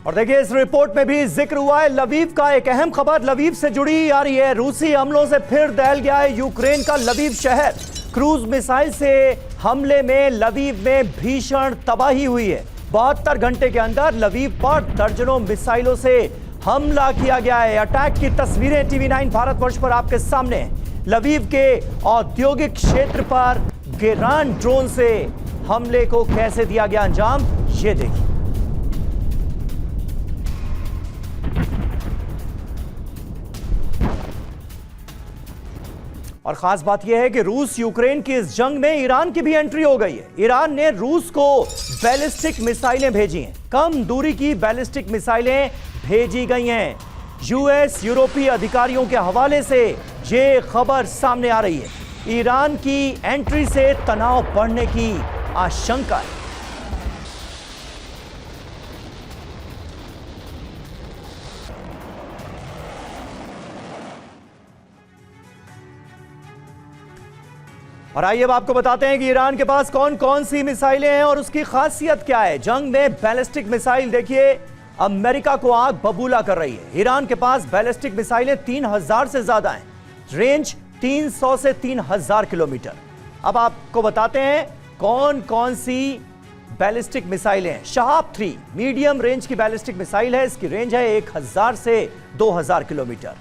और देखिए इस रिपोर्ट में भी जिक्र हुआ है लवीव का। एक अहम खबर लवीव से जुड़ी आ रही है। रूसी हमलों से फिर दहल गया है यूक्रेन का लवीव शहर। क्रूज मिसाइल से हमले में लवीव में भीषण तबाही हुई है। 72 घंटे के अंदर लवीव पर दर्जनों मिसाइलों से हमला किया गया है। अटैक की तस्वीरें टीवी9 भारतवर्ष पर आपके सामने हैं। लवीव के औद्योगिक क्षेत्र पर गेरान ड्रोन से हमले को कैसे दिया गया अंजाम, ये देखिए। और खास बात यह है कि रूस यूक्रेन की इस जंग में ईरान की भी एंट्री हो गई है। ईरान ने रूस को बैलिस्टिक मिसाइलें भेजी हैं। कम दूरी की बैलिस्टिक मिसाइलें भेजी गई हैं। यूएस यूरोपीय अधिकारियों के हवाले से ये खबर सामने आ रही है। ईरान की एंट्री से तनाव बढ़ने की आशंका है। और आइए अब आपको बताते हैं कि ईरान के पास कौन कौन सी मिसाइलें हैं और उसकी खासियत क्या है। जंग में बैलिस्टिक मिसाइल देखिए अमेरिका को आग बबूला कर रही है। ईरान के पास बैलिस्टिक मिसाइलें 3000 से ज्यादा हैं। रेंज 300 से 3000 किलोमीटर। अब आपको बताते हैं कौन कौन सी बैलिस्टिक मिसाइलें हैं। शहाब 3 मीडियम रेंज की बैलिस्टिक मिसाइल है। इसकी रेंज है 1000 से 2000 किलोमीटर,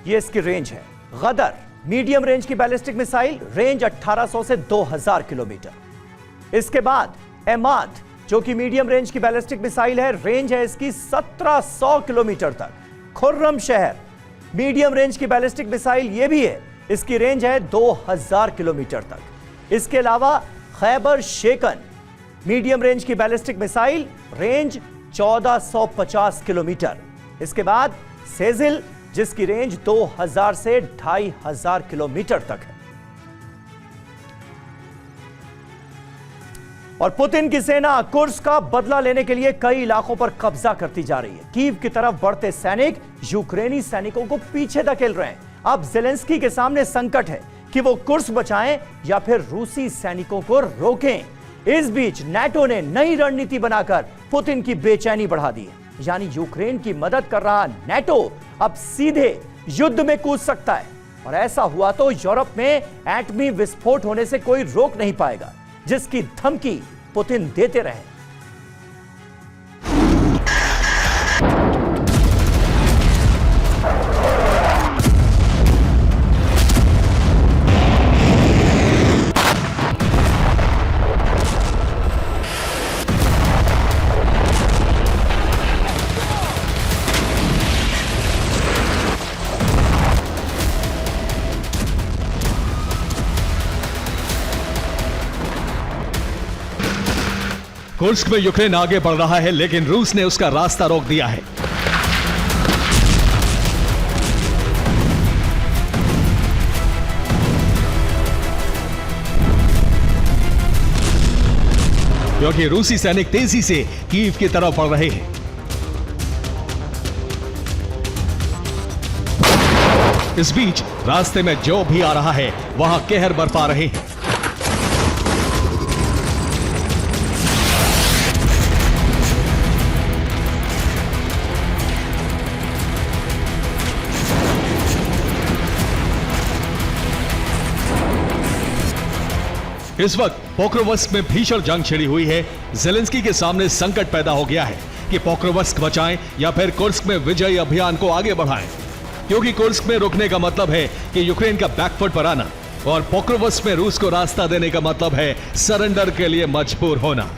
ये इसकी रेंज है। गदर मीडियम रेंज की बैलिस्टिक मिसाइल, रेंज 1800 से 2000 किलोमीटर। इसके बाद एमाद जो कि मीडियम रेंज की बैलिस्टिक मिसाइल है, रेंज है इसकी 1700 किलोमीटर तक। खुर्रम शहर मीडियम रेंज की बैलिस्टिक मिसाइल ये भी है, इसकी रेंज है 2000 किलोमीटर तक। इसके अलावा खैबर शेकन मीडियम रेंज की बैलिस्टिक मिसाइल, रेंज 1450 किलोमीटर। इसके बाद सेजिल जिसकी रेंज 2000 से 2500 किलोमीटर तक है। और पुतिन की सेना कुर्स्क का बदला लेने के लिए कई इलाकों पर कब्जा करती जा रही है। कीव की तरफ बढ़ते सैनिक यूक्रेनी सैनिकों को पीछे धकेल रहे हैं। अब ज़ेलेंस्की के सामने संकट है कि वो कुर्स्क बचाएं या फिर रूसी सैनिकों को रोकें। इस बीच नाटो ने नई रणनीति बनाकर पुतिन की बेचैनी बढ़ा दी है। यानी यूक्रेन की मदद कर रहा नाटो अब सीधे युद्ध में कूद सकता है। और ऐसा हुआ तो यूरोप में एटमी विस्फोट होने से कोई रोक नहीं पाएगा, जिसकी धमकी पुतिन देते रहे। कुर्स्क में यूक्रेन आगे बढ़ रहा है, लेकिन रूस ने उसका रास्ता रोक दिया है। क्योंकि रूसी सैनिक तेजी से कीव की तरफ बढ़ रहे हैं। इस बीच रास्ते में जो भी आ रहा है वहां कहर बरपा रहे हैं। इस वक्त पोक्रोवस्क में भीषण जंग छिड़ी हुई है। ज़ेलेंस्की के सामने संकट पैदा हो गया है कि पोक्रोवस्क बचाएं या फिर कुर्स्क में विजयी अभियान को आगे बढ़ाएं, क्योंकि कुर्स्क में रुकने का मतलब है कि यूक्रेन का बैकफुट पर आना, और पोक्रोवस्क में रूस को रास्ता देने का मतलब है सरेंडर के लिए मजबूर होना।